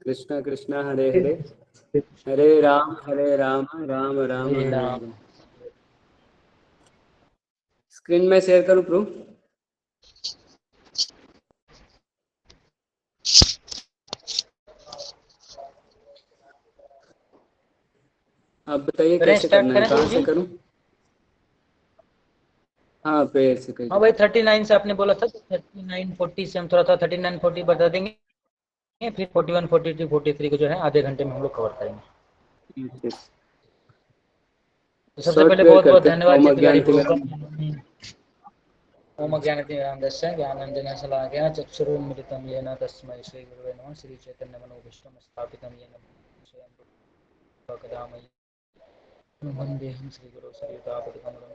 कृष्ण कृष्ण हरे हरे, हरे Ram Ram Ram Hare Hare. Screen में share करूं proof? आप बताइए कैसे करना है, कहाँ से करूं? हाँ पेड़ से करिए। हाँ भाई 39 से आपने बोला था, 39-40 से हम थोड़ा सा 39-40 बता देंगे, फिर 41-42-43 को जो है आधे घंटे में हम लोग कवर करेंगे। तो सबसे पहले बहुत बहुत धन्यवाद चित्रकारी प्रो का। ओम ज्ञानतिमिरान्धस्य ज्ञानाञ्जनशलाकया चक्षुरुन्मिलितं येन तस्मै श्रीगुरुवे नमः। श्रीचैतन्यमनोभीष्टं स्थापितं येन कदामयि वन्देऽहं श्रीगुरो श्रीयुतापतिकमलं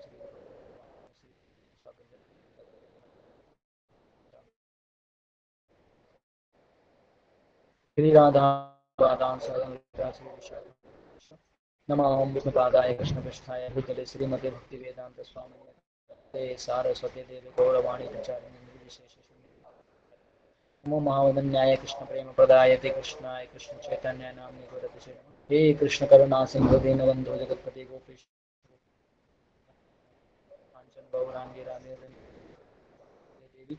श्रीराधा नमामि विष्णुपादाय कृष्णपृष्ठाय भूतले श्रीमते भक्तिवेदान्त स्वामिने सारस्वती देवी गौरवाणी प्रचारिणे निर्विशेष नमो महावदन्याय कृष्ण प्रेम प्रदायते कृष्णाय कृष्ण चैतन्य नाम्नि गौरतिसे हे कृष्ण करुणा सिंधु दीनबन्धु जगत्पते गोपीश कांचन गौरांगी राधे देवी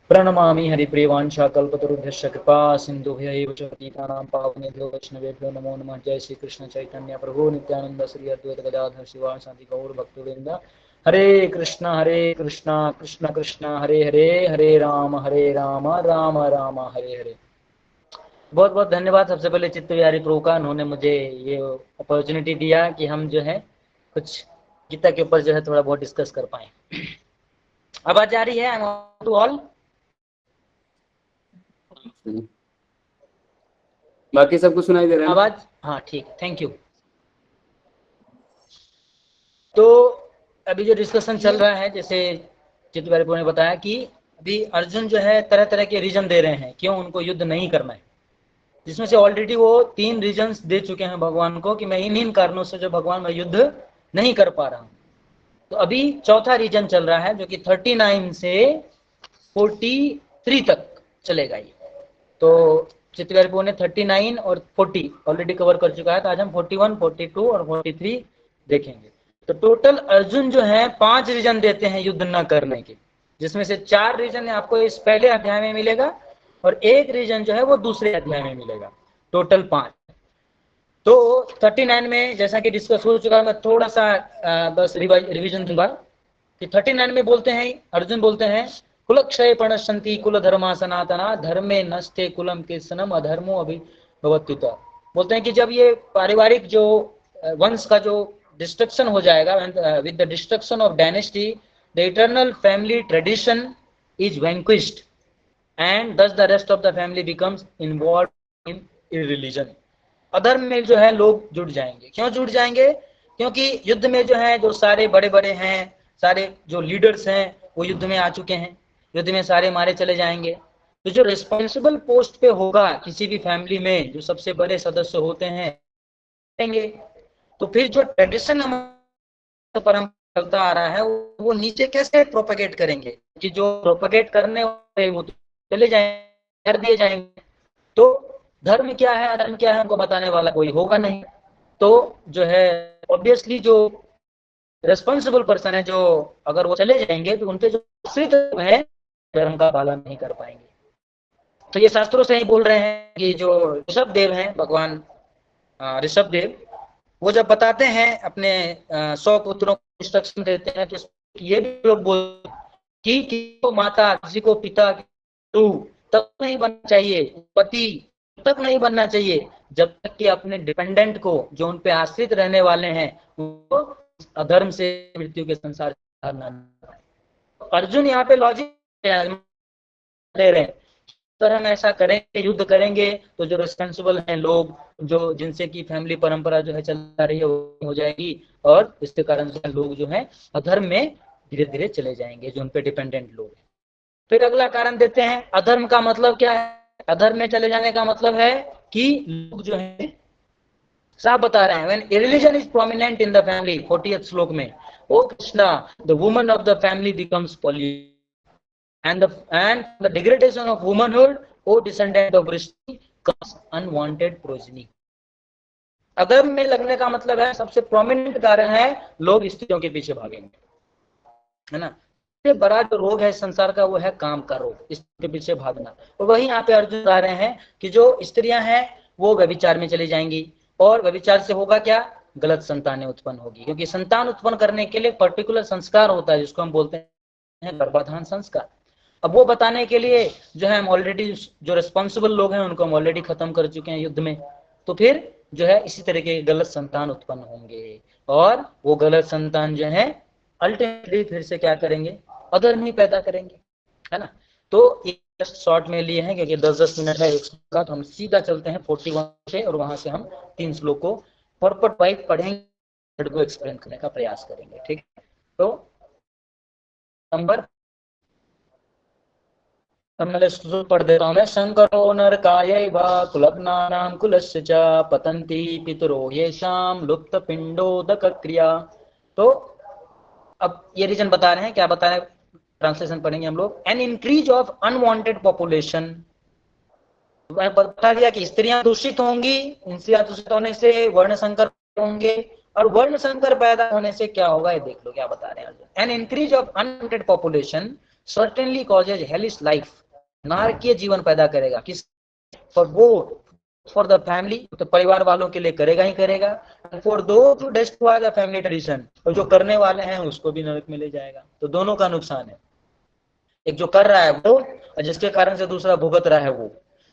प्रणमामि हरिप्रियवांशा कल्पतरुभ्यश्च कृपा सिन्धुभ्यैव च पतितानां पावनेभ्यो वैष्णवेभ्यो नमो नमः। जय श्री कृष्ण चैतन्य प्रभु नित्यानंद श्री अद्वैत गदाधर शिवासादि गौर भक्तवृंद। हरे कृष्णा कृष्ण कृष्ण हरे हरे, हरे राम राम राम हरे हरे। बहुत बहुत धन्यवाद सबसे पहले चित्त बिहारी प्रभु का, उन्होंने मुझे ये अपॉर्चुनिटी दिया कि हम जो है कुछ गीता के ऊपर जो है थोड़ा बहुत डिस्कस कर पाए। आवाज आ रही है टू ऑल? बाकी सबको सुनाई दे रहा है आवाज? हाँ ठीक, थैंक यू। तो अभी जो डिस्कशन चल रहा है, जैसे चित्त बिहारी प्रभु ने बताया कि अभी अर्जुन जो है तरह तरह के रीजन दे रहे हैं क्यों उनको युद्ध नहीं करना है, जिसमें से ऑलरेडी वो 3 रीजन्स दे चुके हैं भगवान को कि मैं इन कारणों से जो भगवान मैं युद्ध नहीं कर पा रहा हूं। तो अभी चौथा रीजन चल रहा है जो कि 39 से 43 तक चलेगा ये। तो चित्रकार ने 39 और 40 ऑलरेडी कवर कर चुका है, तो आज हम 41, 42 और 43 देखेंगे। तो टोटल अर्जुन जो है 5 रीजन देते हैं युद्ध न करने के, जिसमें से 4 रीजन आपको इस पहले अध्याय में मिलेगा और 1 रीजन जो है वो दूसरे अध्याय में मिलेगा, टोटल 5। तो 39 में जैसा कि डिस्कस हो चुका है, मैं थोड़ा सा बस रिवीजन दूंगा कि 39 में बोलते हैं, अर्जुन बोलते हैं कुलक्षय प्रणश्यन्ति कुल धर्मा सनातना धर्मे नस्ते कुलम कीर्तनम अधर्मो अभिभवत्युत। बोलते हैं कि जब ये पारिवारिक जो वंश का जो डिस्ट्रक्शन हो जाएगा, with the destruction of dynasty the eternal family tradition is vanquished and thus the rest of the family becomes involved in irreligion। अधर्म में जो है लोग जुड़ जाएंगे। क्यों जुड़ जाएंगे? क्योंकि युद्ध में जो है जो सारे बड़े बड़े हैं, सारे जो लीडर्स हैं वो युद्ध में आ चुके हैं, युद्ध में सारे मारे चले जाएंगे। तो जो रिस्पॉन्सिबल पोस्ट पे होगा किसी भी फैमिली में, जो सबसे बड़े सदस्य होते हैं, तो फिर जो ट्रेडिशन परंपरा चलता आ रहा है वो नीचे कैसे प्रोपेगेट करेंगे, कि जो प्रोपेगेट करने वाले वो चले जाएंगे, कर दिए जाएंगे। तो धर्म क्या है अधर्म क्या है उनको बताने वाला कोई होगा नहीं। तो जो है ऑब्वियसली जो रेस्पॉन्सिबल पर्सन है, जो अगर वो चले जाएंगे तो उनके जो दूसरी तरफ है धर्म का पालन नहीं कर पाएंगे। तो ये शास्त्रों से ही बोल रहे हैं कि जो ऋषभ देव हैं, भगवान ऋषभ देव, वो जब बताते हैं अपने 100 पुत्रों को इंस्ट्रक्शन देते हैं, तो ये भी लोग बोलते हैं कि किसी को माता, किसी को पिता, तब नहीं बनना चाहिए, पति तब नहीं बनना चाहिए जब तक कि अपने डिपेंडेंट को, जो उन पे आश्रित रहने वाले हैं, उनको अधर्म से मृत्यु के संसार से। अर्जुन यहाँ पे लॉजिक दे रहे हैं, तो हम ऐसा करेंगे, युद्ध करेंगे तो जो रिस्पॉन्सिबल हैं लोग, जो जिनसे की फैमिली परंपरा जो है चल रही है वो हो जाएगी, और इसके कारण से लोग जो है अधर्म में धीरे धीरे चले जाएंगे, जो उन पे डिपेंडेंट लोग हैं। फिर अगला कारण देते हैं, अधर्म का मतलब क्या है? अधर्म में चले जाने का मतलब है कि लोग जो है, साफ बता रहे हैं, when irreligion is prominent in the family, 40th श्लोक में, ओ Krishna, the woman of the family becomes polluted and the degradation of womanhood, O descendant of Vrishni, unwanted progeny. अधर्म में लगने का मतलब है, सबसे प्रोमिनेंट कारण है लोग स्त्रियों के पीछे भागेंगे, है ना। सबसे बड़ा जो रोग है संसार का वो है काम का रोग, इसके पीछे भागना। और वही यहाँ पे अर्जुन बता रहे हैं कि जो स्त्रियां हैं वो व्यभिचार में चली जाएंगी, और व्यभिचार से होगा क्या, गलत संतानें उत्पन्न होगी, क्योंकि संतान उत्पन्न करने के लिए पर्टिकुलर संस्कार होता है जिसको हम बोलते हैं गर्भाधान संस्कार। अब वो बताने के लिए जो है हम ऑलरेडी जो रिस्पॉन्सिबल लोग हैं उनको हम ऑलरेडी खत्म कर चुके हैं युद्ध में, तो फिर जो है इसी तरह के गलत संतान उत्पन्न होंगे, और वो गलत संतान जो है अल्टीमेटली फिर से क्या करेंगे, अधर्म ही पैदा करेंगे, है ना। तो जस्ट शॉर्ट में लिए हैं क्योंकि 10-10 मिनट है एक का, तो हम सीधा चलते हैं 41 से, और वहां से हम 3 श्लोक को परपट वाइज पढ़ेंगे, को एक्सप्लेन करने का प्रयास करेंगे, ठीक है। तो नंबर पढ़ देता हूं मैं। शंकरो नरकायैव कुलग्नानां कुलस्य च पतन्ति पितरो येषां लुप्त पिंडोदक क्रिया। तो अब ये रीजन बता रहे हैं, क्या बता रहे हैं, ट्रांसलेशन पढ़ेंगे हम लोग। N increase of unwanted population, बता दिया कि स्त्रियां दूषित होंगी, स्त्रियां दूषित होने से वर्ण संकर होंगे, और वर्ण संकर पैदा होने से क्या होगा ये देख लो क्या बता रहे हैं। An increase of unwanted population certainly causes hellish life, नारकीय जीवन पैदा करेगा, किस, for both, for the family, तो परिवार वालों के लिए करेगा ही करेगा, for those who destroy the family tradition, और जो करने वाले हैं उसको भी नरक में ले जाएगा। तो दोनों का नुकसान है, एक जो कर रहा है वो, और जिसके कारण से दूसरा भुगत रहा है वो।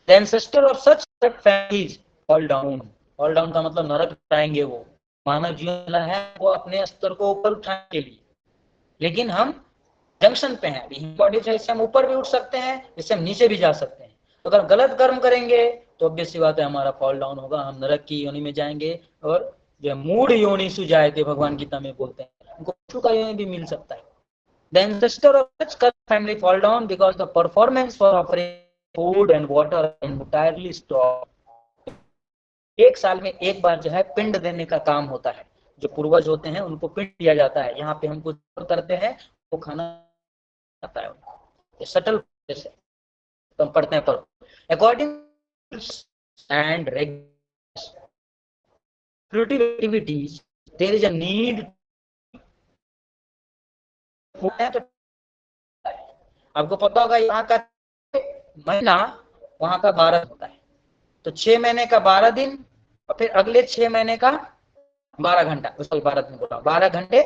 The ancestor of such families fall down, fall down का मतलब नरक उठाएंगे वो। मानव जीवन है वो अपने स्तर को ऊपर उठाने के लिए, लेकिन हम जंक्शन पे हैं, बॉडी से इससे हम ऊपर भी उठ सकते हैं, इससे हम नीचे भी जा सकते हैं। तो अगर गलत कर्म करेंगे तो ऑब्वियस सी बात है हमारा फॉल डाउन होगा, हम नरक की योनि में जाएंगे, और जो मूढ़ योनि सुजायते भगवान गीता में बोलते हैं, उनको पशु का योनि भी मिल सकता है। The ancestor of such family fall down because the performance for offering food and water entirely stop. एक साल में एक बार जो है पिंड देने का काम होता है, जो पूर्वज होते हैं उनको पिंड दिया जाता है। यहाँ पे हम कुछ करते हैं वो खाना आता है, ये सटल प्रोसेस है, तो हम पढ़ते हैं। पर according and activities there is a need. आपको पता होगा यहाँ का महीना वहां का 12 होता है, तो 6 महीने का 12 दिन, और फिर अगले 6 महीने का 12 घंटा, उसको 12 दिन बोला, 12 घंटे,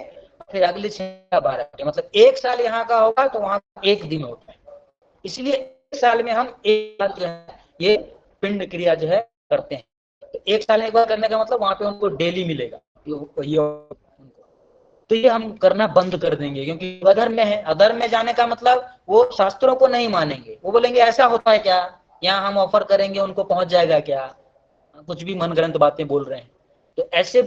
फिर अगले 6 का 12 घंटे, मतलब एक साल यहाँ का होगा तो वहां एक दिन होता है। इसलिए एक साल में हम एक बार जो है ये पिंड क्रिया जो है करते हैं। तो एक साल में एक बार करने का मतलब वहां पे उनको डेली मिलेगा, तो ये हम करना बंद कर देंगे, क्योंकि अधर्म में है। अधर्म में जाने का मतलब वो शास्त्रों को नहीं मानेंगे, वो बोलेंगे ऐसा होता है क्या, यहाँ हम ऑफर करेंगे उनको पहुंच जाएगा क्या, कुछ भी मन ग्रंथ बातें बोल रहे हैं। तो ऐसे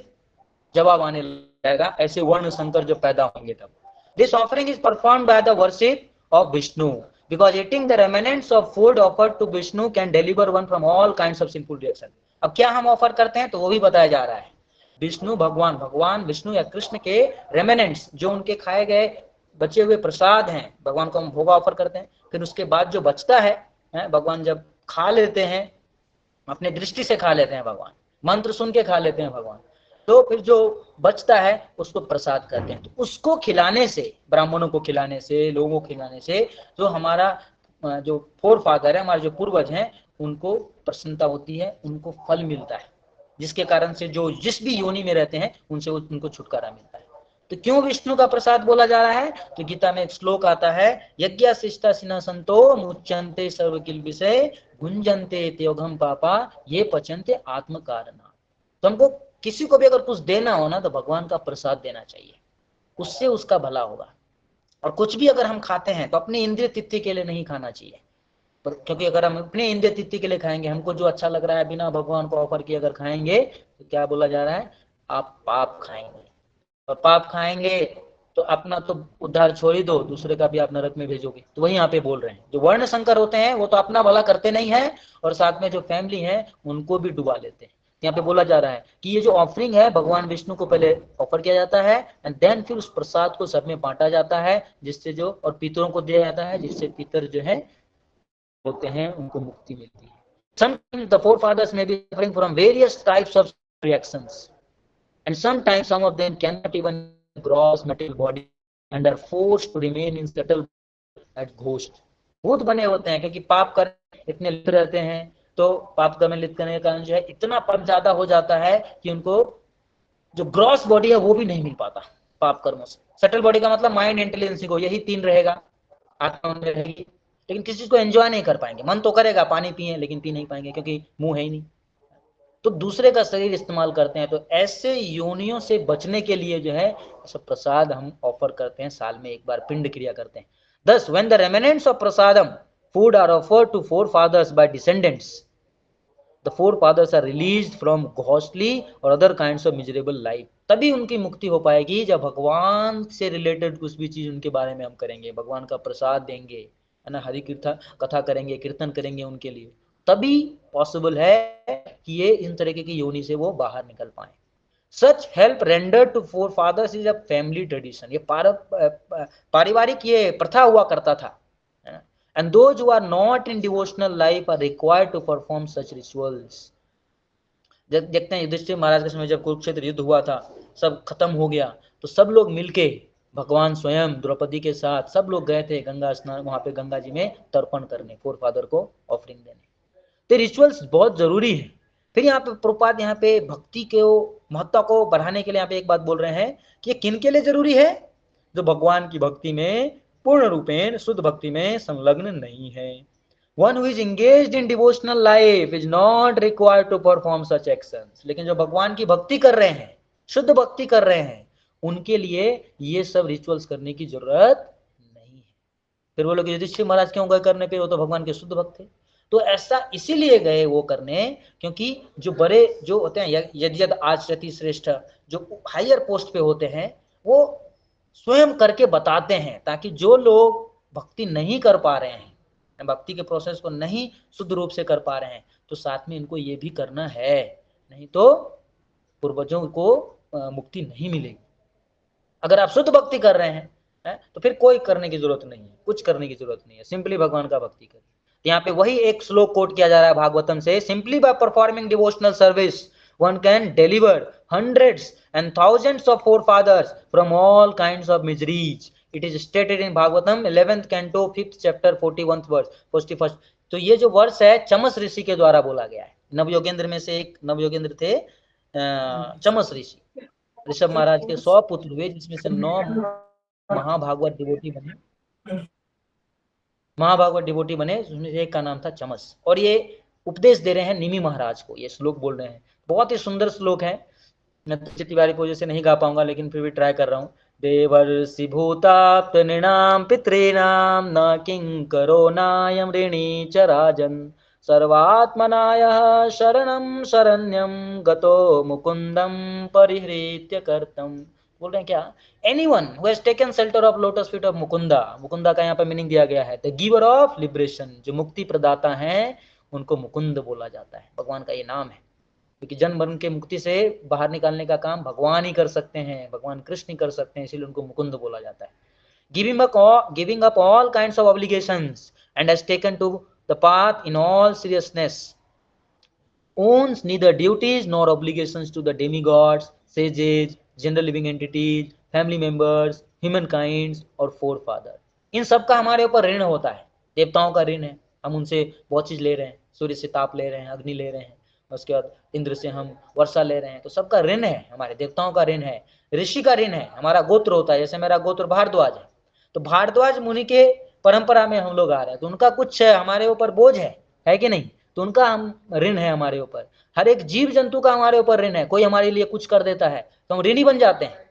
जवाब आने लगेगा, ऐसे वर्ण संकर जो पैदा होंगे तब। This offering is performed by the worship of Vishnu, because eating the remnants of food offered to Vishnu can deliver one from all kinds of sinful reaction. अब क्या हम ऑफर करते हैं तो वो भी बताया जा रहा है। विष्णु भगवान विष्णु या कृष्ण के रेमेनेंट्स, जो उनके खाए गए बचे हुए प्रसाद हैं, भगवान को हम भोग ऑफर करते हैं, फिर उसके बाद जो बचता है भगवान जब खा लेते हैं, अपने दृष्टि से खा लेते हैं भगवान, मंत्र सुन के खा लेते हैं भगवान, तो फिर जो बचता है उसको प्रसाद कहते हैं। तो उसको खिलाने से, ब्राह्मणों को खिलाने से, लोगों को खिलाने से जो हमारा जो फोर फादर है, हमारे जो पूर्वज हैं, उनको प्रसन्नता होती है, उनको फल मिलता है, जिसके कारण से जो जिस भी योनि में रहते हैं उनसे उनको छुटकारा मिलता है। तो क्यों विष्णु का प्रसाद बोला जा रहा है, तो गीता में एक श्लोक आता है, यज्ञ शिष्टा सिन्हा संतो मुच्यन्ते सर्व किल विषय गुंजन्ते त्योघम पापा ये पचन्ते आत्म कारणा। तो हमको किसी को भी अगर कुछ देना हो ना तो भगवान का प्रसाद देना चाहिए, उससे उसका भला होगा। और कुछ भी अगर हम खाते हैं तो अपने इंद्रिय तृप्ति के लिए नहीं खाना चाहिए, क्योंकि अगर हम अपने इंद्रिय तृप्ति के लिए खाएंगे, हमको जो अच्छा लग रहा है बिना भगवान को ऑफर किए अगर खाएंगे, तो क्या बोला जा रहा है, आप पाप खाएंगे, और पाप खाएंगे तो अपना तो उद्धार छोड़ ही दो, दूसरे का भी आप नरक में भेजोगे। तो वही यहाँ पे बोल रहे हैं, जो वर्ण संकर होते हैं वो तो अपना भला करते नहीं है, और साथ में जो फैमिली है उनको भी डुबा लेते हैं। यहाँ पे बोला जा रहा है कि ये जो ऑफरिंग है भगवान विष्णु को पहले ऑफर किया जाता है, एंड देन फिर उस प्रसाद को सब में बांटा जाता है, जिससे जो, और पितरों को दिया जाता है, जिससे पितर जो है होते हैं उनको मुक्ति मिलती है। Sometimes the forefathers may be suffering from various types of reactions, and sometimes some of them cannot even gross material body and are forced to remain in subtle at ghost. भूत बने होते हैं क्योंकि पाप कर इतने लिप्त रहते हैं, तो पाप कर्म में लिप्त करने के कारण जो है इतना पाप ज्यादा हो जाता है कि उनको जो ग्रॉस बॉडी है वो भी नहीं मिल पाता पाप कर्मों से। सटल बॉडी का मतलब माइंड, इंटेलिजेंस को, यही तीन रहेगा, आत्मा उनमें रहेगी, लेकिन किसी चीज को एंजॉय नहीं कर पाएंगे। मन तो करेगा पानी पिए, लेकिन पी नहीं पाएंगे क्योंकि मुंह है ही नहीं। तो दूसरे का शरीर इस्तेमाल करते हैं। तो ऐसे योनियों से बचने के लिए जो है सब प्रसाद हम ऑफर करते हैं, साल में एक बार पिंड क्रिया करते हैं। Thus, when the remnants of prasadam food are offered to forefathers by descendants, the forefathers are released from ghostly or other kinds of miserable life. तभी उनकी मुक्ति हो पाएगी जब भगवान से रिलेटेड कुछ भी चीज उनके बारे में हम करेंगे, भगवान का प्रसाद देंगे, है ना, हरि कथा करेंगे, कीर्तन करेंगे उनके लिए, तभी पॉसिबल है कि ये इन तरीके की योनि से वो बाहर निकल पाए। Such help rendered to forefathers is a family tradition. ये पारिवारिक ये प्रथा हुआ करता था। And those who are not in devotional life are required to perform such rituals. देखते हैं युधिष्ठिर महाराज के समय जब कुरुक्षेत्र युद्ध हुआ था, सब खत्म हो गया, तो सब लोग मिलके भगवान स्वयं द्रौपदी के साथ सब लोग गए थे गंगा स्नान, वहां पे गंगा जी में तर्पण करने, फोरफादर को ऑफरिंग देने। तो रिचुअल्स बहुत जरूरी है। फिर यहाँ पे प्रभुपाद यहाँ पे भक्ति के महत्व को बढ़ाने के लिए यहाँ पे एक बात बोल रहे हैं कि ये किन के लिए जरूरी है? जो भगवान की भक्ति में पूर्ण रूपेण शुद्ध भक्ति में संलग्न नहीं है। One who is engaged in devotional life is not required to perform such actions. लेकिन जो भगवान की भक्ति कर रहे हैं, शुद्ध भक्ति कर रहे हैं, उनके लिए ये सब रिचुअल्स करने की जरूरत नहीं है। फिर वो लोग युधिष्ठिर महाराज क्यों गए करने पे? वो तो भगवान के शुद्ध भक्त थे। तो ऐसा इसीलिए गए वो करने क्योंकि जो बड़े जो होते हैं यद्यद आचरति श्रेष्ठ, जो हायर पोस्ट पे होते हैं, वो स्वयं करके बताते हैं ताकि जो लोग भक्ति नहीं कर पा रहे हैं, भक्ति के प्रोसेस को नहीं शुद्ध रूप से कर पा रहे हैं, तो साथ में इनको ये भी करना है, नहीं तो पूर्वजों को मुक्ति नहीं मिलेगी। अगर आप शुद्ध भक्ति कर रहे हैं तो फिर कोई करने की जरूरत नहीं है, कुछ करने की जरूरत नहीं है, सिंपली भगवान का भक्ति करिए। यहाँ पे वही एक श्लोक कोट किया जा रहा है भागवतम से, simply by performing devotional service one can deliver hundreds and thousands of forefathers from all kinds of miseries. It is stated in Bhagavatam 11th canto 5th chapter 41th verse 41st. तो ये जो वर्ष है चमस ऋषि के द्वारा बोला गया है। नवयोगेंद्र में से एक नवयोगेंद्र थे चमस ऋषि, ऋषभ महाराज के 100 पुत्र हुए, जिसमें से 9 महाभागवत डिवोटी बने, महाभागवत डिवोटी बने, उसमें से एक का नाम था चमस। और ये उपदेश दे रहे हैं निमि महाराज को, ये श्लोक बोल रहे हैं। बहुत ही सुंदर श्लोक है, मैं तिवारी की वजह से नहीं गा पाऊंगा, लेकिन फिर भी ट्राई कर रहा हूँ। देवर्षि भूताप्त नृणाम पितॄणाम न किंकरो नायम ऋणी च राजन सर्वात्मनाय शरणम शरण्यम गतो मुकुंदम परिहृत्य कर्तम। बोल रहे हैं क्या? Anyone who has taken shelter of lotus feet of Mukunda, Mukunda का यहाँ पर मीनिंग दिया गया है द गिवर ऑफ लिबरेशन, जो मुक्ति प्रदाता हैं उनको मुकुंद बोला जाता है। भगवान का ये नाम है, क्योंकि जन्म मरण के मुक्ति से बाहर निकालने का काम भगवान ही कर सकते हैं, भगवान कृष्ण ही कर सकते हैं, इसलिए उनको मुकुंद बोला जाता है। Giving up all kinds of obligations and has taken to the path in all seriousness, owns neither duties nor obligations to the demigods, sages, general living entities, family members, humankind और forefather। इन सब का हमारे ऊपर ऋण होता है, देवताओं का ऋण है, हम उनसे बहुत चीज ले रहे हैं, सूर्य से ताप ले रहे हैं, अग्नि ले रहे हैं, उसके बाद इंद्र से हम वर्षा ले रहे हैं, तो सबका ऋण है, हमारे देवताओं का ऋण है, ऋषि का ऋण है, हमारा गोत्र होता है। जैसे मेरा गोत्र भारद्वाज है, तो भारद्वाज मुनि के परंपरा में हम लोग आ रहे हैं, तो उनका कुछ हमारे ऊपर बोझ है कि नहीं? तो उनका हम ऋण है हमारे ऊपर। हर एक जीव जंतु का हमारे ऊपर ऋण है, कोई हमारे लिए कुछ कर देता है तो हम ऋणी बन जाते हैं।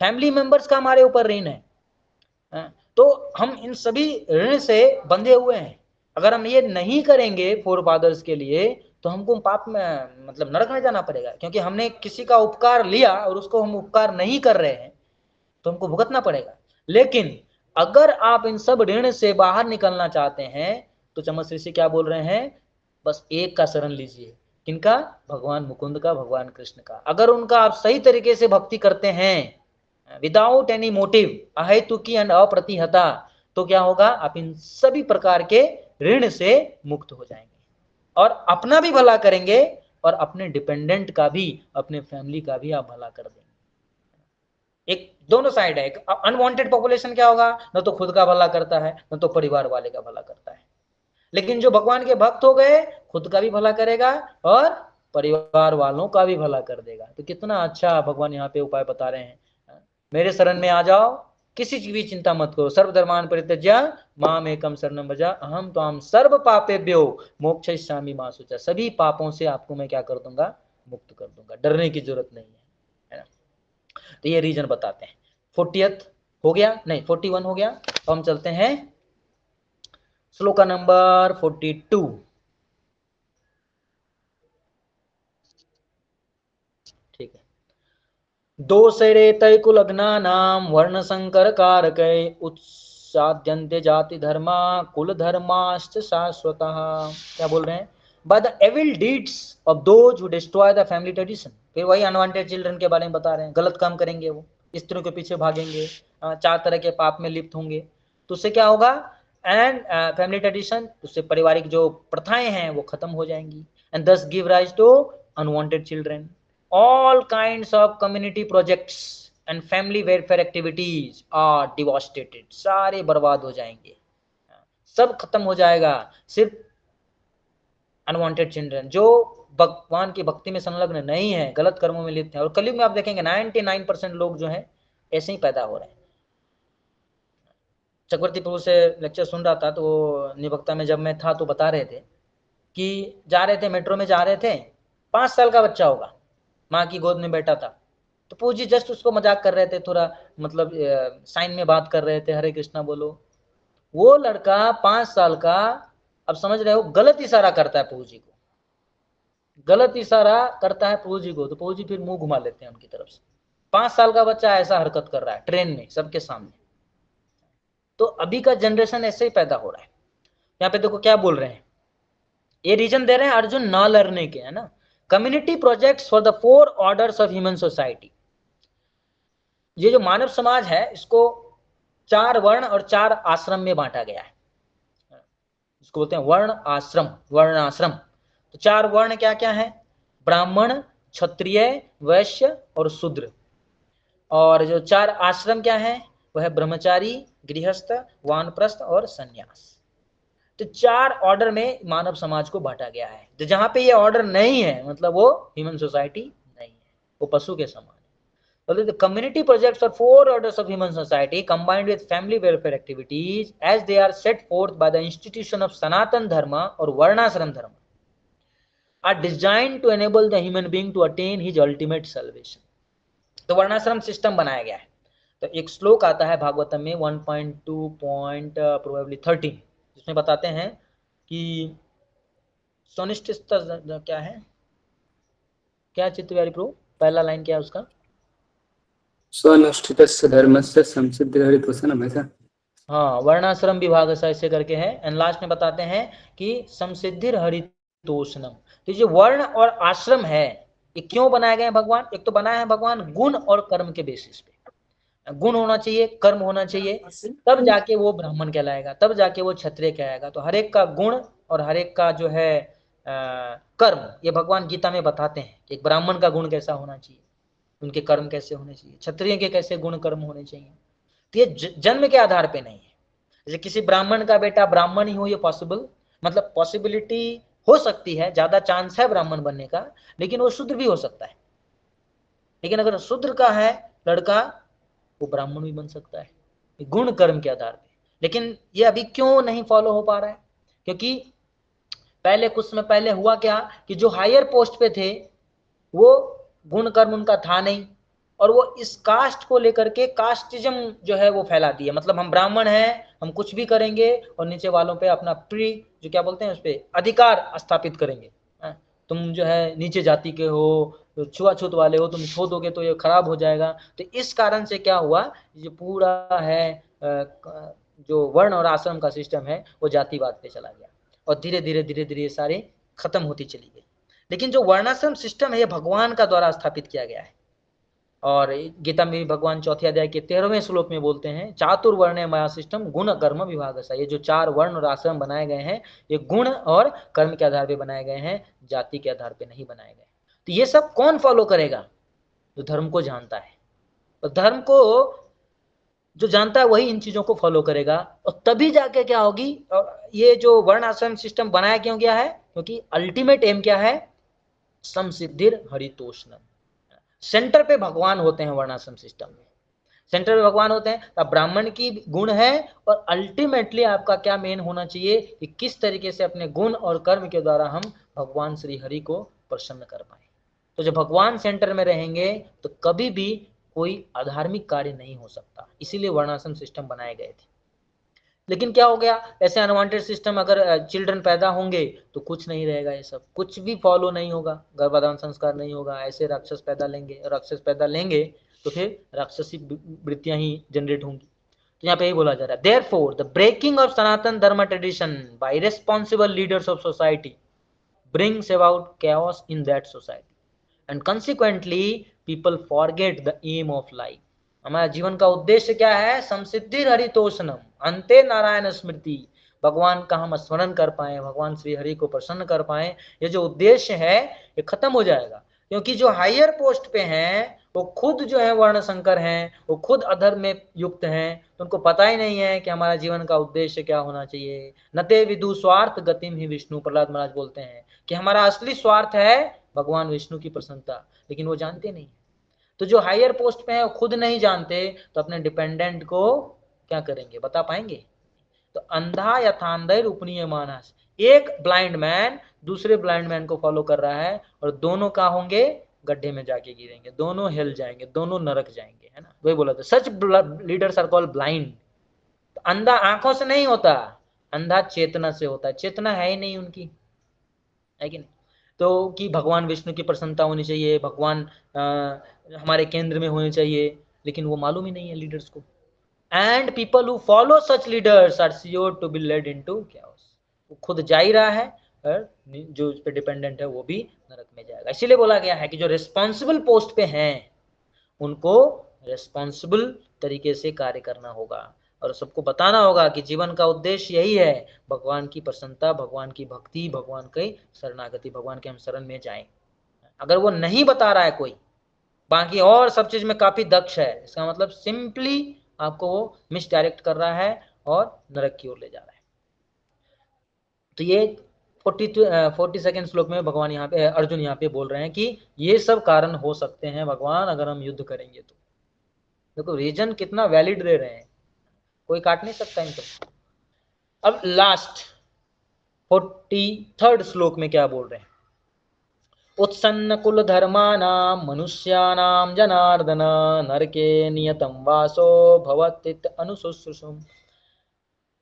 फैमिली मेंबर्स का हमारे ऊपर ऋण है, तो हम इन सभी ऋण से बंधे हुए हैं। अगर हम ये नहीं करेंगे फोर फादर्स के लिए, तो हमको पाप में मतलब नरक में जाना पड़ेगा, क्योंकि हमने किसी का उपकार लिया और उसको हम उपकार नहीं कर रहे हैं, तो हमको भुगतना पड़ेगा। लेकिन अगर आप इन सब ऋण से बाहर निकलना चाहते हैं, तो चमस ऋषि क्या बोल रहे हैं? बस एक का शरण लीजिए। किनका? भगवान मुकुंद का, भगवान कृष्ण का। अगर उनका आप सही तरीके से भक्ति करते हैं विदाउट एनी मोटिव, अहेतुकी एंड अप्रतिहता, तो क्या होगा? आप इन सभी प्रकार के ऋण से मुक्त हो जाएंगे। और अपना भी भला करेंगे और अपने डिपेंडेंट का भी, अपने फैमिली का भी आप भला कर देंगे। एक दोनों साइड है। एक अनवांटेड पॉपुलेशन क्या होगा, न तो खुद का भला करता है न तो परिवार वाले का भला करता है। लेकिन जो भगवान के भक्त हो गए, खुद का भी भला करेगा और परिवार वालों का भी भला कर देगा। तो कितना अच्छा भगवान यहाँ पे उपाय बता रहे हैं। मेरे शरण में आ जाओ, किसी की भी चिंता मत करो, सर्वधर्मान परित्यज्य माम एकम शरणम भज अहम त्वाम सर्व पापेभ्यो मोक्षयिष्यामि मा शुचः। सभी पापों से आपको मैं क्या कर दूंगा, मुक्त कर दूंगा, डरने की जरूरत नहीं है ना। तो ये रीजन बताते हैं। 40th हो गया, नहीं 41 हो गया। तो हम चलते हैं श्लोका नंबर 42। ठीक है। दोषरेतै कुलग्नानां वर्ण संकर कारकै उत्साद्यन्ते जाति धर्मा कुल धर्माश्च शाश्वतः। क्या बोल रहे हैं, by the evil deeds of those who destroy the family tradition. फिर वही अनवांटेड चिल्ड्रन के बारे में बता रहे हैं। गलत काम करेंगे, वो स्त्रियों के पीछे भागेंगे, 4 तरह के पाप में लिप्त होंगे, तो उससे क्या होगा, एंड फैमिली ट्रेडिशन, उससे पारिवारिक जो प्रथाएं हैं वो खत्म हो जाएंगी। And this give rise to unwanted children. All kinds of community projects and family welfare activities are devastated। सारे बर्बाद हो जाएंगे, सब खत्म हो जाएगा। सिर्फ अनवांटेड चिल्ड्रन जो भगवान की भक्ति में संलग्न नहीं है, गलत कर्मों में लिप्त है। और कलयुग में आप देखेंगे 99% लोग जो हैं ऐसे ही पैदा हो रहे हैं। चक्रवर्ती प्रभु से लेक्चर सुन रहा था, तो वो निभक्ता में जब मैं था तो बता रहे थे कि जा रहे थे, मेट्रो में जा रहे थे, 5 साल का बच्चा होगा, माँ की गोद में बैठा था। तो पूज्य जी जस्ट उसको मजाक कर रहे थे, थोड़ा मतलब साइन में बात कर रहे थे, हरे कृष्णा बोलो। वो लड़का 5 साल का, अब समझ रहे हो, गलत इशारा करता है प्रभु जी को, गलत इशारा करता है प्रभु जी को। तो प्रभु जी फिर मुंह घुमा लेते हैं उनकी तरफ से। 5 साल का बच्चा ऐसा हरकत कर रहा है ट्रेन में सबके सामने। तो अभी का जनरेशन ऐसे ही पैदा हो रहा है। यहाँ पे देखो क्या बोल रहे हैं, ये रीजन दे रहे हैं अर्जुन ना लड़ने के, है ना। Community projects for the 4 orders of human society. ये जो मानव समाज है इसको 4 वर्ण और 4 आश्रम में बांटा गया है। इसको बोलते हैं वर्ण आश्रम, वर्णाश्रम। तो 4 वर्ण क्या क्या है, ब्राह्मण, क्षत्रिय, वैश्य और शूद्र। और जो 4 आश्रम क्या है, वह है ब्रह्मचारी, गृहस्थ, वानप्रस्थ और सन्यास। तो 4 ऑर्डर में मानव समाज को बांटा गया है। तो जहां पे ये ऑर्डर नहीं है, मतलब वो ह्यूमन सोसाइटी नहीं है, वो पशु के समान है। The community projects are 4 orders of human society combined with family welfare activities as they are set forth by the institution of Sanatan Dharma or Varnashram Dharma are designed to enable the human being to attain his ultimate salvation। तो वर्णाश्रम system बनाया गया है। तो एक श्लोक आता है भागवतम में 1.2.13 जिसमें बताते हैं कि सुनिष्ठ क्या है, क्या चित्तविहारी प्रभु, पहला लाइन क्या है उसका, स्वनुष्ठितस्य धर्मस्य संसिद्धिर्हरितोषणम्, ऐसा। हाँ, वर्णाश्रम विभाग ऐसे करके है। एंड लास्ट में बताते हैं कि समसिद्धिर हरितोषणम। तो जो वर्ण और आश्रम है ये क्यों बनाए गए हैं भगवान, एक तो बनाया है भगवान गुण और कर्म के बेसिस पे। गुण होना चाहिए, कर्म होना चाहिए, तब जाके वो ब्राह्मण कहलाएगा, तब जाके वो क्षत्रिय कहलाएगा। तो हर एक का गुण और हर एक का जो है कर्म, ये भगवान गीता में बताते हैं कि एक ब्राह्मण का गुण कैसा होना चाहिए, उनके कर्म कैसे होने चाहिए, क्षत्रिय के कैसे गुण कर्म होने चाहिए। तो ये जन्म के आधार पे नहीं है। जैसे किसी ब्राह्मण का बेटा ब्राह्मण ही हो, ये पॉसिबल, मतलब पॉसिबिलिटी हो सकती है, ज्यादा चांस है ब्राह्मण बनने का, लेकिन वो शूद्र भी हो सकता है। लेकिन अगर शूद्र का है लड़का, वो ब्राह्मण भी बन सकता है गुण कर्म के आधार पे। लेकिन ये अभी क्यों नहीं फॉलो हो पा रहा है, क्योंकि पहले कुछ समय पहले हुआ क्या कि जो हायर पोस्ट पे थे वो गुण कर्म उनका था नहीं, और वो इस कास्ट को लेकर के कास्टिज्म जो है वो फैला दिया। मतलब हम ब्राह्मण हैं, हम कुछ भी करेंगे और नीचे वालों पे अपना प्री जो क्या बोलते हैं उस पे अधिकार स्थापित करेंगे। तुम जो है नीचे जाति के हो, तो छुआछूत वाले हो, तुम छो दोगे तो ये खराब हो जाएगा। तो इस कारण से क्या हुआ, ये पूरा है जो वर्ण और आश्रम का सिस्टम है वो जातिवाद पे चला गया, और धीरे धीरे धीरे धीरे सारे खत्म होती चली गई। लेकिन जो वर्णाश्रम सिस्टम है ये भगवान का द्वारा स्थापित किया गया है। और गीता में भी भगवान चौथे अध्याय के 13वें श्लोक में बोलते हैं, चातुर्वर्ण माया सिस्टम गुण कर्म विभाग। ये जो 4 वर्ण और आश्रम बनाए गए हैं, ये गुण और कर्म के आधार पे बनाए गए हैं, जाति के आधार पे नहीं बनाए गए। तो ये सब कौन फॉलो करेगा? जो धर्म को जानता है। तो धर्म को जो जानता है वही इन चीजों को फॉलो करेगा, और तभी जाके क्या होगी। ये जो वर्ण आश्रम सिस्टम बनाया क्यों गया है? क्योंकि अल्टीमेट एम क्या है? समसिद्धिर हरितोषणम। सेंटर पे भगवान होते हैं वर्णाश्रम सिस्टम में, सेंटर पे भगवान होते हैं। तब ब्राह्मण की गुण है, और अल्टीमेटली आपका क्या मेन होना चाहिए कि किस तरीके से अपने गुण और कर्म के द्वारा हम भगवान श्री हरि को प्रसन्न कर पाए। तो जब भगवान सेंटर में रहेंगे तो कभी भी कोई अधार्मिक कार्य नहीं हो सकता, इसीलिए वर्णाश्रम सिस्टम बनाए गए थे। लेकिन क्या हो गया, ऐसे अनवांटेड सिस्टम, अगर चिल्ड्रन पैदा होंगे तो कुछ नहीं रहेगा, ये सब कुछ भी फॉलो नहीं होगा, गर्भाधान संस्कार नहीं होगा, ऐसे राक्षस पैदा लेंगे तो फिर राक्षसी वृत्तियां ही जनरेट होंगी। तो यहाँ पे यही बोला जा रहा है, therefore the breaking of Sanatan Dharma tradition by responsible leaders of society brings about chaos in that society and consequently people forget the aim of life। हमारा जीवन का उद्देश्य क्या है? समसिद्धि हरितोषणम, अंते नारायण स्मृति। भगवान का हम स्मरण कर पाए, भगवान श्री हरि को प्रसन्न कर पाए, ये जो उद्देश्य है ये खत्म हो जाएगा। क्योंकि जो हायर पोस्ट पे हैं वो खुद जो है वर्ण संकर हैं, वो खुद अधर्म में युक्त हैं, तो उनको पता ही नहीं है कि हमारा जीवन का उद्देश्य क्या होना चाहिए। नते विदु स्वार्थ गतिम ही विष्णु, प्रहलाद महाराज बोलते हैं कि हमारा असली स्वार्थ है भगवान विष्णु की प्रसन्नता, लेकिन वो जानते नहीं। तो जो हायर पोस्ट पे है वो खुद नहीं जानते, तो अपने डिपेंडेंट को क्या करेंगे? बता पाएंगे? तो अंधा यथांधर उपनीय मानस, एक ब्लाइंड मैन दूसरे ब्लाइंड मैन को फॉलो कर रहा है, और दोनों का होंगे गड्ढे में जाके गिरेंगे, दोनों हिल जाएंगे, दोनों नरक जाएंगे, है ना। वही बोला था, सच लीडर्स आर कॉल्ड ब्लाइंड। अंधा आंखों से नहीं होता, अंधा चेतना से होता है। चेतना है ही नहीं उनकी, है कि नहीं? तो कि भगवान विष्णु की प्रसन्नता होनी चाहिए, भगवान हमारे केंद्र में होने चाहिए, लेकिन वो मालूम ही नहीं है लीडर्स को। And people who follow such leaders are sure to be led into chaos। वो खुद जा ही रहा है, और जो उस पर डिपेंडेंट है वो भी नरक में जाएगा। इसीलिए बोला गया है कि जो रिस्पॉन्सिबल पोस्ट पे हैं उनको रिस्पॉन्सिबल तरीके से कार्य करना होगा, और सबको बताना होगा कि जीवन का उद्देश्य यही है, भगवान की प्रसन्नता, भगवान की भक्ति, भगवान की शरणागति, भगवान के हम शरण में जाएं। अगर वो नहीं बता रहा है कोई, बाकी और सब चीज में काफी दक्ष है, इसका मतलब सिंपली आपको वो मिसडायरेक्ट कर रहा है और नरक की ओर ले जा रहा है। तो ये 42 श्लोक में भगवान यहाँ पे, अर्जुन यहाँ पे बोल रहे हैं कि ये सब कारण हो सकते हैं भगवान अगर हम युद्ध करेंगे तो। देखो रीजन कितना वैलिड दे रहे हैं, कोई काट नहीं सकता इनको। अब लास्ट 43 श्लोक में क्या बोल रहे हैं? उत्सन्न कुल धर्मानां मनुष्याणां जनार्दन नरके नियतम वासो भवतीत अनुशुश्रूषुम।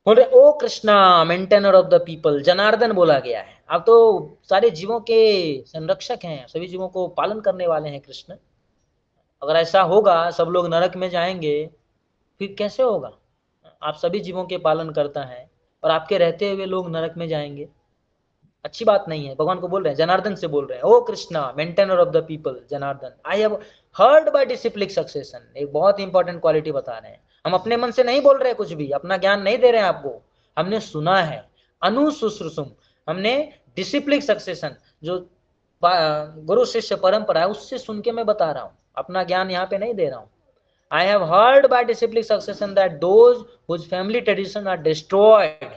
बोल रहे O Krishna maintainer of the people, Janardan बोला गया है। अब तो सारे जीवों के संरक्षक हैं, सभी जीवों को पालन करने वाले हैं कृष्ण। अगर ऐसा होगा सब लोग नरक में जाएंगे फिर कैसे होगा? आप सभी जीवों के पालन करता है और आपके रहते हुए लोग नरक में जाएंगे, अच्छी बात नहीं है। भगवान को बोल रहे हैं, जनार्दन से बोल रहे हैं, O Krishna maintainer of the people Janardan, I have heard by disciplic succession. एक बहुत इंपॉर्टेंट क्वालिटी बता रहे हैं, हम अपने मन से नहीं बोल रहे कुछ भी, अपना ज्ञान नहीं दे रहे हैं आपको, हमने सुना है। अनुशुश्रूषुम, हमने डिसिप्लिक सक्सेशन जो गुरु शिष्य परंपरा है उससे सुन के मैं बता रहा हूँ, अपना ज्ञान यहाँ पे नहीं दे रहा हूँ। I have heard by disciplic succession that those whose family traditions are destroyed,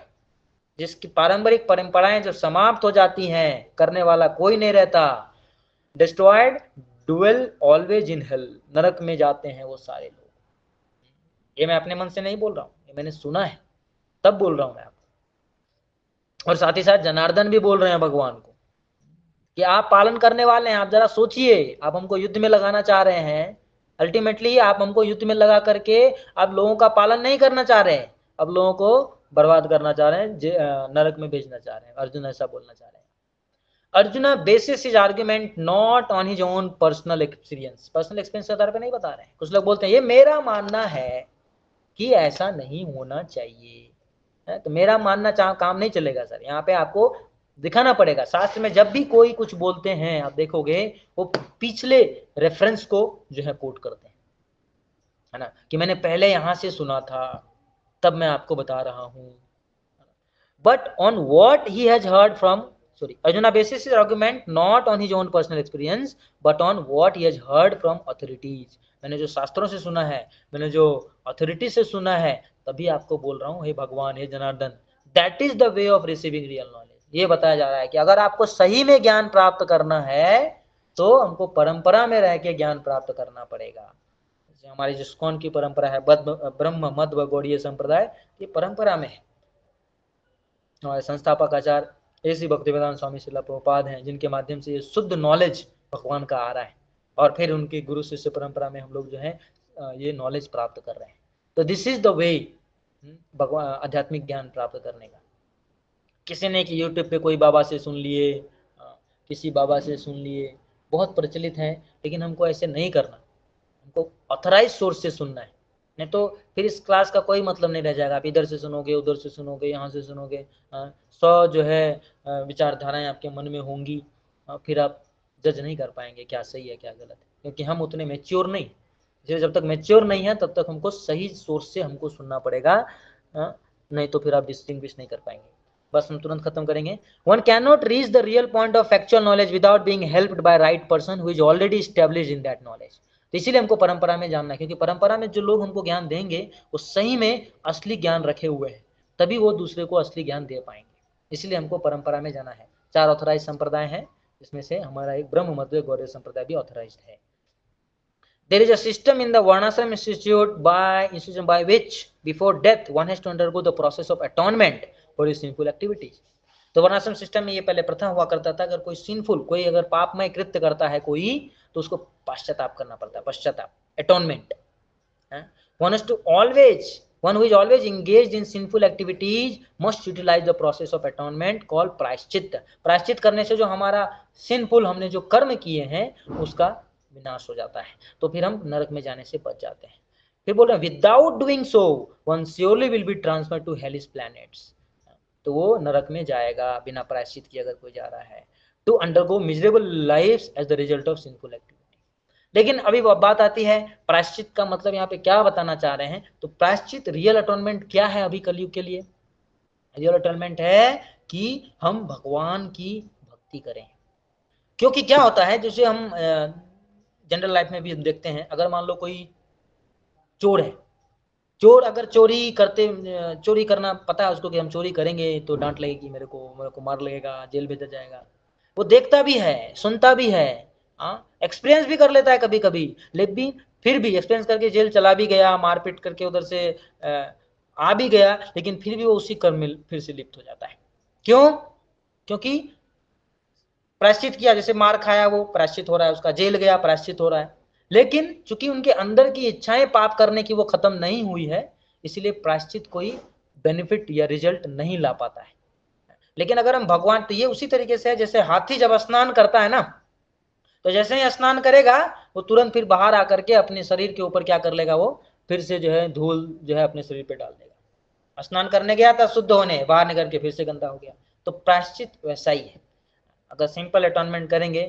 जिसकी पारंपरिक परंपराएं जब समाप्त हो जाती हैं, करने वाला कोई नहीं रहता, destroyed dwell always in hell, नरक में जाते हैं वो सारे लोग। ये मैं अपने मन से नहीं बोल रहा हूँ, ये मैंने सुना है, तब बोल रहा हूँ मैं आपको। और साथ ही साथ जनार्दन भी बोल रहे हैं भगवान को कि आप पालन करने वाले हैं। आप जरा सोचिए, आप हमको युद्ध में लगाना चाह रहे हैं, अल्टीमेटली आप हमको युद्ध में लगा करके आप लोगों का पालन नहीं करना चाह रहे हैं, अब लोगों को बर्बाद करना चाह रहे हैं, नरक में भेजना चाह रहे हैं। अर्जुन ऐसा बोलना चाह रहे हैं। Arjun basis his argument not on his own personal experience, personal experience के आधार पे नहीं बता रहे हैं। कुछ लोग बोलते हैं ये मेरा मानना है कि ऐसा नहीं होना चाहिए, तो मेरा मानना काम नहीं चलेगा सर। यहाँ पे आपको दिखाना पड़ेगा। शास्त्र में जब भी कोई कुछ बोलते हैं आप देखोगे वो पिछले रेफरेंस को जो है कोट करते हैं, है ना, कि मैंने पहले यहां से सुना था तब मैं आपको बता रहा हूं। But on what he has heard from, sorry, Arjuna bases his argument not on his own personal experience, but on what he has heard from authorities. मैंने जो शास्त्रों से सुना है, मैंने जो अथॉरिटी से सुना है, तभी आपको बोल रहा हूँ हे भगवान, हे Janardan, that is the way of receiving real knowledge. ये बताया जा रहा है कि अगर आपको सही में ज्ञान प्राप्त करना है तो हमको परंपरा में रह के ज्ञान प्राप्त करना पड़ेगा। जैसे हमारी जो स्कॉन की परंपरा है, ब्रह्म मध्व गौड़ीय संप्रदाय, ये परंपरा में है। हमारे संस्थापक आचार्य ऐसी भक्तिवेदांत स्वामी श्रील प्रभुपाद हैं, जिनके माध्यम से ये शुद्ध नॉलेज भगवान का आ रहा है, और फिर उनकी गुरु शिष्य परंपरा में हम लोग जो है ये नॉलेज प्राप्त कर रहे हैं। तो दिस इज द वे भगवान आध्यात्मिक ज्ञान प्राप्त करने का। किसी ने कि यूट्यूब पे कोई बाबा से सुन लिए, किसी बाबा से सुन लिए, बहुत प्रचलित है, लेकिन हमको ऐसे नहीं करना, हमको ऑथराइज सोर्स से सुनना है, नहीं तो फिर इस क्लास का कोई मतलब नहीं रह जाएगा। आप इधर से सुनोगे, उधर से सुनोगे, यहाँ से सुनोगे, 100 जो है विचारधाराएं आपके मन में होंगी, फिर आप जज नहीं कर पाएंगे क्या सही है क्या गलत है, क्योंकि हम उतने मैच्योर नहीं। जब तक मैच्योर नहीं है तब तक हमको सही सोर्स से हमको सुनना पड़ेगा, नहीं तो फिर आप डिस्टिंग्विश नहीं कर पाएंगे। बस हम तुरंत खत्म करेंगे। One can not reach the real point of factual knowledge without being helped bye right person who is already established in that knowledge. तो इसीलिए हमको परंपरा में जानना है, क्योंकि परंपरा में जो लोग हमको ज्ञान देंगे वो सही में असली ज्ञान रखे हुए हैं, तभी वो दूसरे को असली ज्ञान दे पाएंगे। इसलिए हमको परंपरा में जाना है। 4 ऑथराइज संप्रदाय हैं, इसमें से हमारा एक ब्रह्म मध्य गौड़ीय संप्रदाय भी ऑथराइज्ड है। There is a system in the Varnashram institution by which before death one has to undergo the process of atonement for his sinful activities. तो वर्णाश्रम सिस्टम में ये पहले प्रथा हुआ करता था, अगर कोई सिंफुल, कोई अगर पापमय कृत्य करता है कोई, तो उसको पश्चाताप करना पड़ता है, पश्चाताप, atonement. One is to always, one who is always engaged in sinful activities must utilize the process of atonement called प्रायश्चित। प्रायश्चित करने से जो हमारा सिंफुल, हमने जो कर्म किए हैं उसका विनाश हो जाता है, तो फिर हम नरक में जाने से बच जाते हैं। फिर बोल रहे हैं without doing so one surely will be transfer to hellish planets. तो वो नरक में जाएगा बिना प्रायश्चित किए अगर कोई जा रहा है, to undergo miserable lifes as the result of sinful activity. लेकिन अभी बात आती है प्रायश्चित का मतलब यहाँ पे क्या बताना चाह रहे हैं। तो प्रायश्चित, रियल अटोनमेंट क्या है अभी कलयुग के लिए? रियल अटोनमेंट है कि हम भगवान की भक्ति करें। क्योंकि क्या होता है, जैसे हम जनरल लाइफ में भी देखते हैं, अगर मान लो कोई चोर है, चोर अगर चोरी करना पता है उसको कि हम चोरी करेंगे तो डांट लगेगी, मेरे को मार लगेगा, जेल भेजा जाएगा, वो देखता भी है, सुनता भी है, एक्सपीरियंस भी कर लेता है कभी कभी, लेकिन फिर भी एक्सपीरियंस करके जेल चला भी गया, मारपीट करके उधर से आ भी गया, लेकिन फिर भी वो उसी कर्म में फिर से लिप्त हो जाता है। क्यों? क्योंकि प्रायश्चित किया, जैसे मार खाया वो प्रायश्चित हो रहा है उसका, जेल गया प्रायश्चित हो रहा है, लेकिन चूंकि उनके अंदर की इच्छाएं पाप करने की वो खत्म नहीं हुई है, इसलिए प्रायश्चित कोई बेनिफिट या रिजल्ट नहीं ला पाता है। लेकिन अगर हम भगवान, तो ये उसी तरीके से है जैसे हाथी जब स्नान करता है ना, तो जैसे ही स्नान करेगा वो तुरंत फिर बाहर आकर के अपने शरीर के ऊपर क्या कर लेगा, वो फिर से जो है धूल जो है अपने शरीर पे डाल देगा। स्नान करने गया था शुद्ध होने, बाहर निकल के फिर से गंदा हो गया। तो प्रायश्चित वैसा ही है, अगर सिंपल अटॉनमेंट करेंगे